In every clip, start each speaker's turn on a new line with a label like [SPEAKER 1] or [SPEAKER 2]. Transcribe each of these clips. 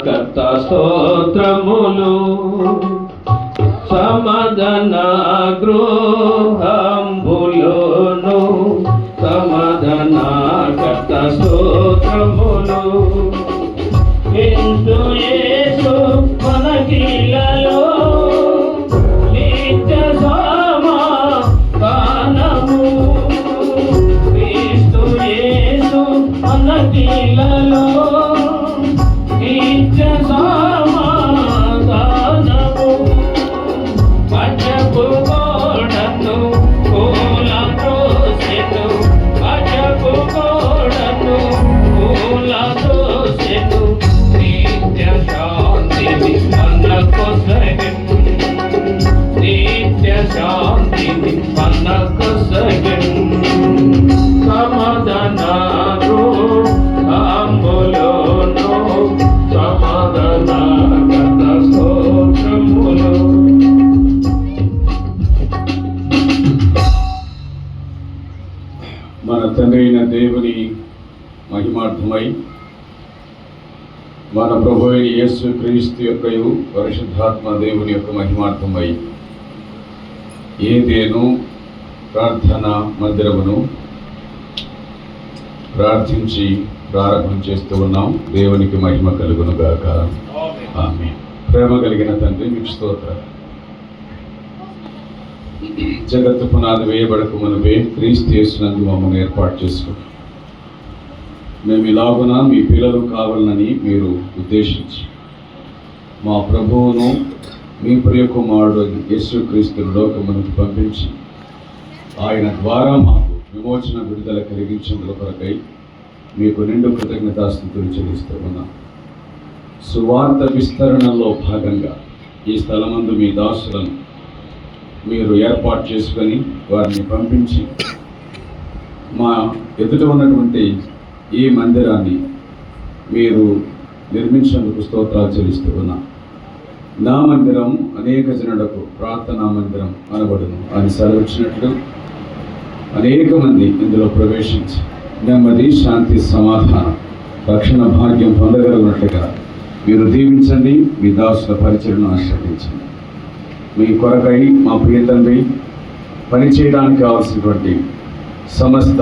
[SPEAKER 1] కర్త స్తోత్రములు. సమాధాన గృహంబులోను సమాధాన కర్త స్తోత్రములు. క్రీస్తు యేసు మనకిలలో నిత్య సమాధానము. క్రీస్తు యేసు మనకిలలో నిత్య సమాధానము. పచ్చపు గోడను పూలతోసెను, పచ్చపు గోడను పూలతోసెను. నిత్య శాంతిని మనకొసగెను, నిత్య శాంతిని మనకొసగెను. సమాధాన గృహంబులోను సమాధాన కర్త స్తోత్రములు.
[SPEAKER 2] మన తండ్రి అయిన దేవుని మహిమార్థమై మన ప్రభు అయిన యేసు క్రీస్తు యొక్కయు పరిశుద్ధాత్మ దేవుని యొక్క మహిమార్థమై ఏదేను ప్రార్థన మందిరమును ప్రార్థించి ప్రారంభం చేస్తూ ఉన్నాం. దేవునికి మహిమ కలుగును గాక. ఆమేన్. ప్రేమ కలిగిన తండ్రి మీకు స్తోత్రాలు. జగత్తు పునాది వేయబడక మునుపే క్రీస్తు యేసునందు మమ్మల్ని ఏర్పాటు చేసుకున్నాం. మేము ఇలాగున మీ పిల్లలు కావాలని మీరు ఉద్దేశించి మా ప్రభువును మీ ప్రియ కుమారుడు యేసుక్రీస్తును లోకమునకు పంపించి ఆయన ద్వారా మాకు విమోచన విడుదల కలిగించేందుకు కొరకై మీకు నిండు కృతజ్ఞతాస్తుతులు చెల్లిస్తూ ఉన్నాం. సువార్త విస్తరణలో భాగంగా ఈ స్థలమందు మీ దాసులను మీరు ఏర్పాటు చేసుకొని వారిని పంపించి మా ఎదుట ఉన్నటువంటి ఈ మందిరాన్ని మీరు నిర్మించేందుకు స్తోత్రాలు చెల్లిస్తూ ఉన్నాం. నా మందిరం అనేక జనులకు ప్రార్థనా మందిరం అనబడును అని సెలవిచ్చినట్లు అనేక మంది ఇందులో ప్రవేశించి నెమ్మది, శాంతి, సమాధానం, రక్షణ భాగ్యం పొందగలిగినట్లుగా మీరు దీవించండి. మీ దాసుల పరిచయను ఆశ్రయించండి. మీ కొరకై మా ప్రియ తండ్రి పనిచేయడానికి కావాల్సినటువంటి సమస్త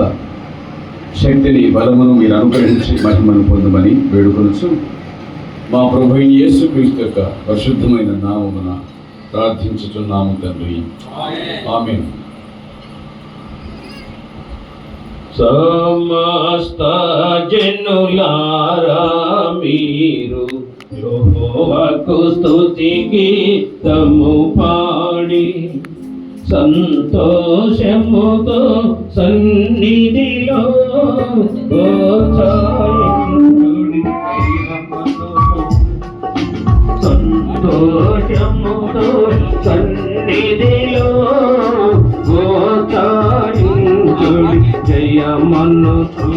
[SPEAKER 2] శక్తిని, బలమును మీరు అనుగ్రహించి మహిమను పొందమని వేడుకొనుచు మా ప్రభు యేసుక్రీస్తు యొక్క పరిశుద్ధమైన నామమున ప్రార్థించుచున్నాము తండ్రి. ఆమేన్.
[SPEAKER 1] సమస్త జనులారా మీరు యెహోవాకు స్తుతి గీతము పాడి సంతోషముతో సన్నిధిలో గోచరించుడి. సంతోషముతో సన్నిధిలో గోచరించుడి. జయమనుచు